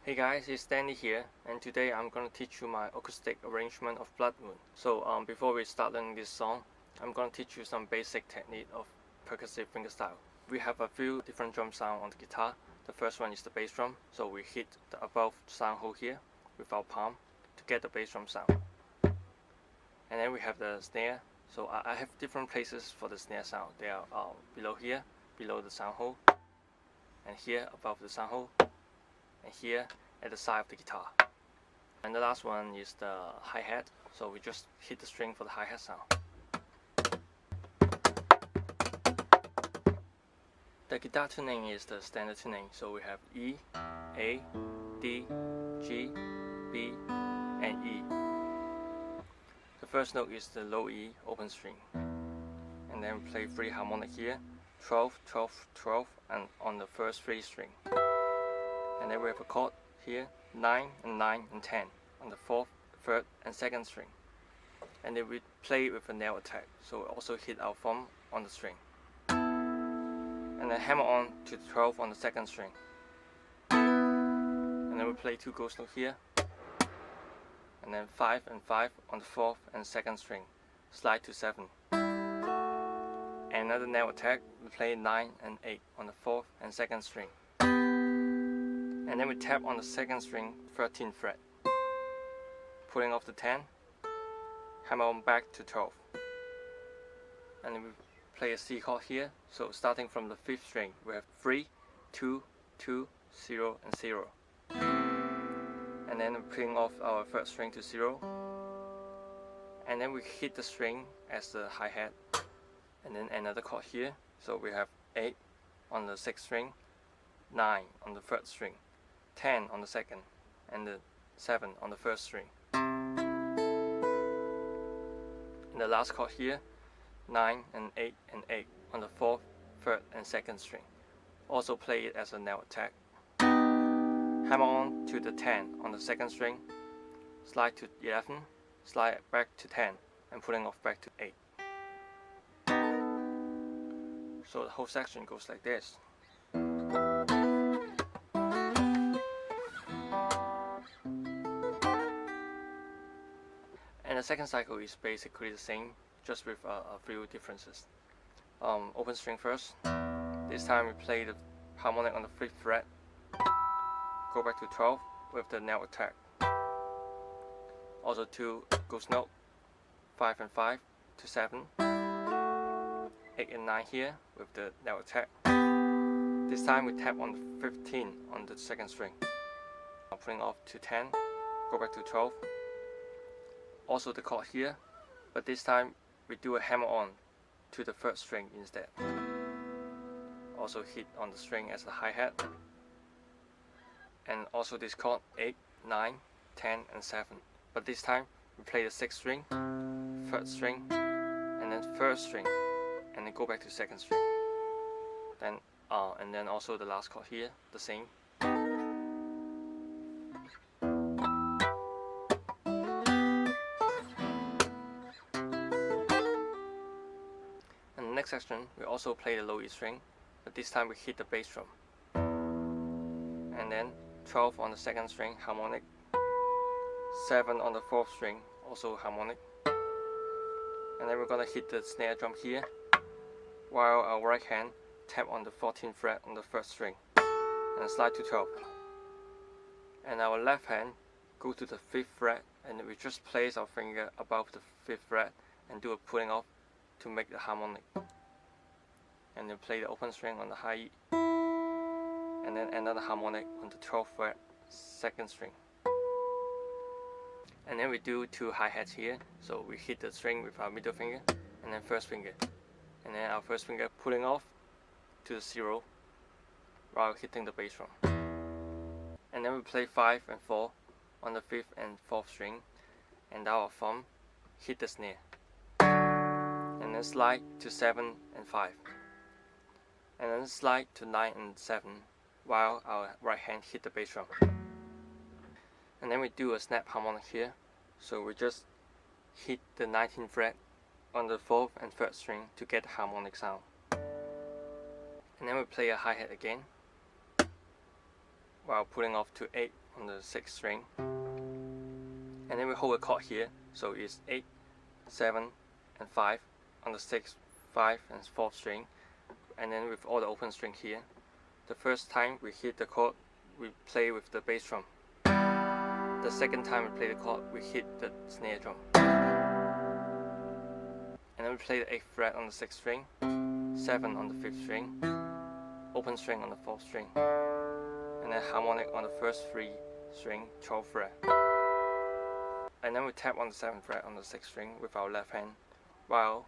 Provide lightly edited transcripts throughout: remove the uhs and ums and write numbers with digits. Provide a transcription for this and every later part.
Hey guys, it's Danny here, and today I'm going to teach you my acoustic arrangement of Blood Moon. So before we start learning this song, I'm going to teach you some basic technique of percussive fingerstyle. We have a few different drum sounds on the guitar. The first one is the bass drum, so we hit the above sound hole here with our palm to get the bass drum sound. And then we have the snare, so I have different places for the snare sound. They are below here, below the sound hole, and here above the sound hole, and here at the side of the guitar. And the last one is the hi-hat, so we just hit the string for the hi-hat sound. The guitar tuning is the standard tuning, so we have E, A, D, G, B, and E. The first note is the low E open string, and then we play 3 harmonic here, 12, 12, 12, and on the first 3 string. And then we have a chord here, 9 and 9 and 10 on the 4th, 3rd and 2nd string. And then we play with a nail attack, so we also hit our thumb on the string. And then hammer on to the 12 on the 2nd string. And then we play 2 ghost notes here. And then 5 and 5 on the 4th and 2nd string. Slide to 7. And another nail attack, we play 9 and 8 on the 4th and 2nd string. And then we tap on the 2nd string, 13th fret. Pulling off the 10, hammer on back to 12. And then we play a C chord here, so starting from the 5th string, we have 3, 2, 2, 0, and 0. And then we're pulling off our 3rd string to 0. And then we hit the string as the hi-hat. And then another chord here, so we have 8 on the 6th string, 9 on the 3rd string, 10 on the 2nd, and the 7 on the 1st string. And the last chord here, 9 and 8 and 8 on the 4th, 3rd and 2nd string. Also play it as a nail attack. Hammer on to the 10 on the 2nd string, slide to 11, slide back to 10, and pulling off back to 8. So the whole section goes like this. And the second cycle is basically the same, just with a few differences. Open string first. This time we play the harmonic on the 5th fret. Go back to 12 with the nail attack. Also 2 ghost note, 5 and 5 to 7. 8 and 9 here with the nail attack. This time we tap on the 15 on the 2nd string. Putting off to 10, go back to 12. Also the chord here, but this time we do a hammer on to the 3rd string instead. Also hit on the string as a hi-hat. And also this chord 8, 9, 10 and 7. But this time we play the 6th string, 3rd string, and then 1st string, and then go back to 2nd string. And then also the last chord here, the same. Next section, we also play the low E string, but this time we hit the bass drum. And then 12 on the 2nd string, harmonic. 7 on the 4th string, also harmonic. And then we're gonna hit the snare drum here, while our right hand tap on the 14th fret on the 1st string, and slide to 12. And our left hand go to the 5th fret, and we just place our finger above the 5th fret and do a pulling off to make the harmonic. And then play the open string on the high E, and then another harmonic on the 12th fret, 2nd string. And then we do 2 hi-hats here, so we hit the string with our middle finger and then 1st finger, and then our 1st finger pulling off to the 0 while hitting the bass drum. And then we play 5 and 4 on the 5th and 4th string, and our thumb hit the snare. And then slide to 7 and 5. And then slide to 9 and 7 while our right hand hit the bass drum. And then we do a snap harmonic here, so we just hit the 19th fret on the 4th and 3rd string to get the harmonic sound. And then we play a hi-hat again while pulling off to 8 on the 6th string, and then we hold a chord here, so it's 8, 7, and 5 on the 6th, 5, and 4th string, and then with all the open string here. The first time we hit the chord, we play with the bass drum. The second time we play the chord, we hit the snare drum. And then we play the 8th fret on the 6th string, 7 on the 5th string, open string on the 4th string, and then harmonic on the first 3 string, 12th fret. And then we tap on the 7th fret on the 6th string with our left hand, while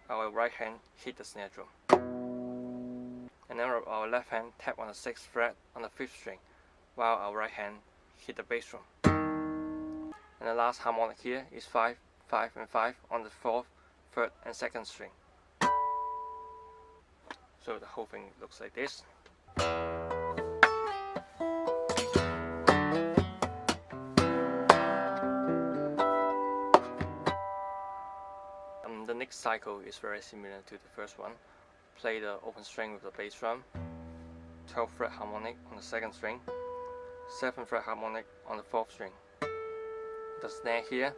our right hand hit the snare drum. And then our left hand tap on the 6th fret on the 5th string, while our right hand hit the bass drum. And the last harmonic here is 5, 5, and 5 on the 4th, 3rd, and 2nd string. So the whole thing looks like this. The next cycle is very similar to the first one. Play the open string with the bass drum, 12th fret harmonic on the 2nd string, 7th fret harmonic on the 4th string. The snare here,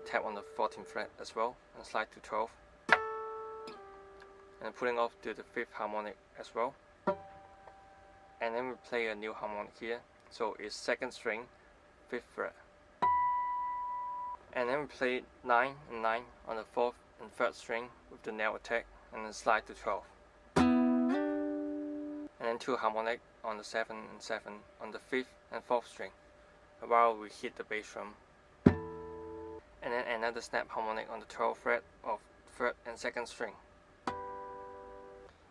tap on the 14th fret as well and slide to 12th, and pulling off to the 5th harmonic as well. And then we play a new harmonic here, so it's 2nd string, 5th fret. And then we play 9 and 9 on the 4th and 3rd string with the nail attack, and then slide to 12th. And then 2 harmonic on the 7 and 7 on the 5th and 4th string, while we hit the bass drum. And then another snap harmonic on the 12th fret of 3rd and 2nd string.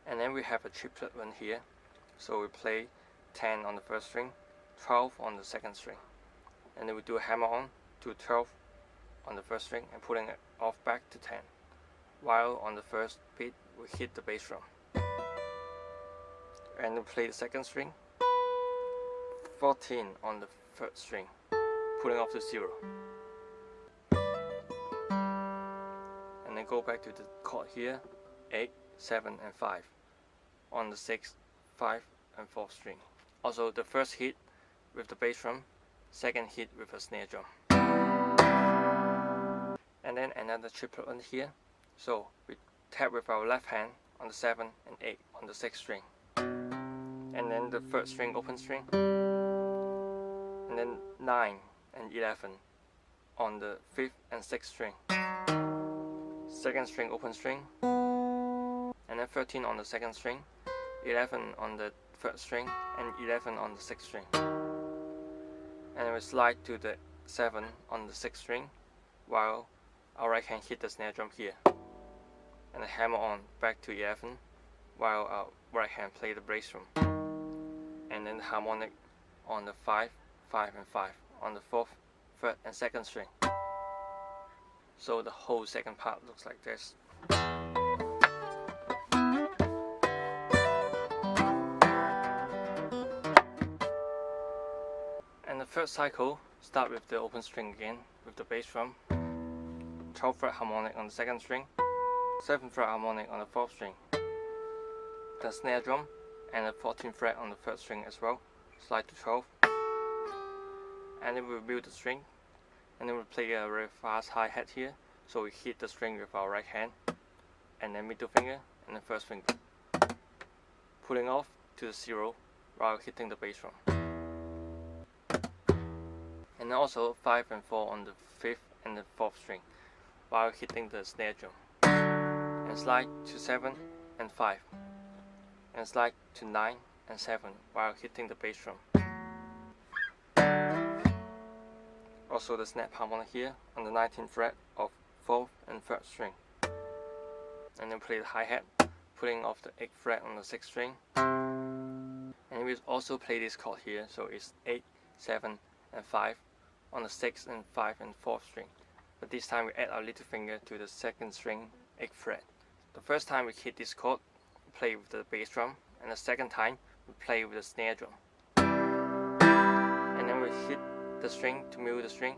And then we have a triplet one here, so we play 10 on the 1st string, 12 on the 2nd string, and then we do a hammer on to 12 on the 1st string and pulling it off back to 10, while on the 1st beat we hit the bass drum. And we play the 2nd string, 14 on the 3rd string, pulling off to 0. And then go back to the chord here, 8, 7, and 5 on the 6th, 5, and 4th string. Also the first hit with the bass drum, second hit with a snare drum. And then another triplet one here, so we tap with our left hand on the 7 and 8 on the 6th string, and then the 3rd string open string, and then 9 and 11 on the 5th and 6th string, 2nd string open string, and then 13 on the 2nd string, 11 on the 3rd string, and 11 on the 6th string. And then we slide to the 7 on the 6th string, while our right hand hit the snare drum here, and then hammer on back to 11, while our right hand play the bass drum, and then the harmonic on the 5, 5, and 5 on the 4th, 3rd, and 2nd string. So the whole second part looks like this. And the third cycle start with the open string again with the bass drum, 12th fret harmonic on the 2nd string, 7th fret harmonic on the 4th string, the snare drum, and the 14th fret on the 3rd string as well, slide to 12th, and then we build the string, and then we play a very fast hi-hat here, so we hit the string with our right hand, and then middle finger, and then first finger, pulling off to the 0 while hitting the bass drum. And then also 5 and 4 on the 5th and the 4th string while hitting the snare drum, and slide to 7 and 5, and slide to 9 and 7 while hitting the bass drum. Also the snap harmonic here on the 19th fret of 4th and 3rd string, and then play the hi-hat, pulling off the 8th fret on the 6th string, and we also play this chord here, so it's 8, 7, and 5 on the 6th and 5 and 4th string, but this time we add our little finger to the 2nd string 8th fret. The first time we hit this chord, we play with the bass drum, and the second time we play with the snare drum, and then we hit the string to move the string,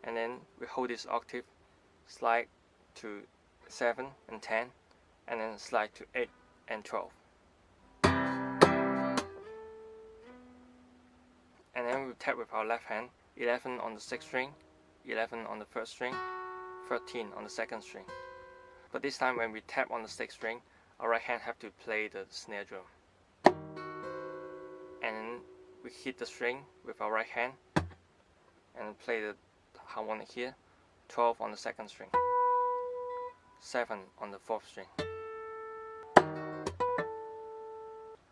and then we hold this octave, slide to 7 and 10, and then slide to 8 and 12. And then we tap with our left hand, 11 on the 6th string, 11 on the 1st string, 13 on the 2nd string. But this time when we tap on the 6th string, our right hand have to play the snare drum. And then we hit the string with our right hand and play the harmonic here, 12 on the 2nd string, 7 on the 4th string.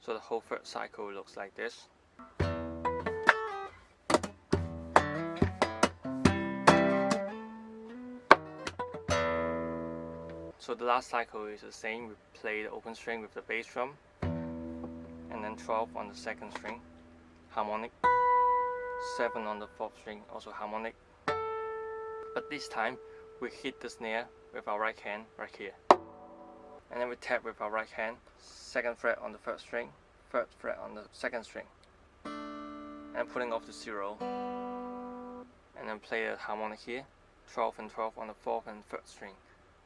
So the whole third cycle looks like this. So the last cycle is the same. We play the open string with the bass drum, and then 12 on the 2nd string, harmonic, 7 on the 4th string, also harmonic. But this time we hit the snare with our right hand right here. And then we tap with our right hand, 2nd fret on the 1st string, 3rd fret on the 2nd string, and putting off the 0. And then play the harmonic here, 12 and 12 on the 4th and 3rd string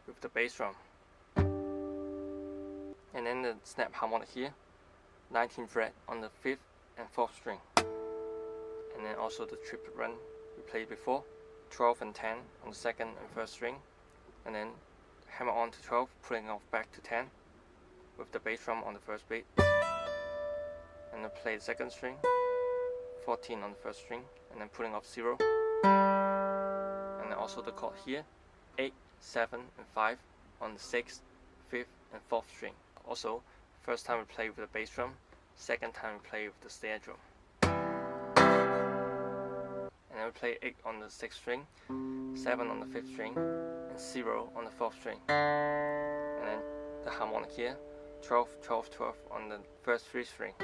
with the bass drum. And then the snap harmonic here, 19th fret on the 5th and 4th string. And then also the triplet run we played before, 12 and 10 on the 2nd and 1st string. And then hammer on to 12, putting off back to 10 with the bass drum on the 1st beat. And then play the 2nd string, 14 on the 1st string, and then putting off 0. And then also the chord here, 8, 7 and 5 on the 6th, 5th and 4th string. Also, first time we play with the bass drum, second time we play with the snare drum. And then we play 8 on the 6th string, 7 on the 5th string, and 0 on the 4th string. And then the harmonic here, 12, 12, 12 on the first 3 string.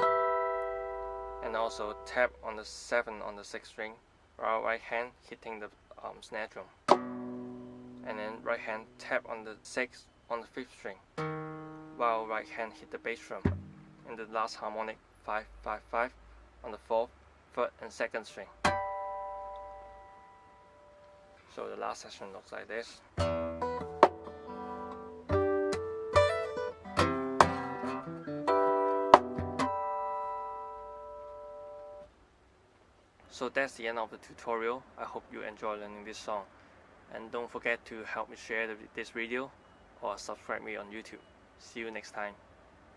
And also tap on the 7 on the 6th string, while right hand hitting the snare drum. And then right hand tap on the 6th on the 5th string, while right hand hit the bass drum. And the last harmonic, 5, 5, 5 on the 4th, 3rd and 2nd string. So the last section looks like this. So that's the end of the tutorial. I hope you enjoy learning this song. And don't forget to help me share this video or subscribe me on YouTube. See you next time.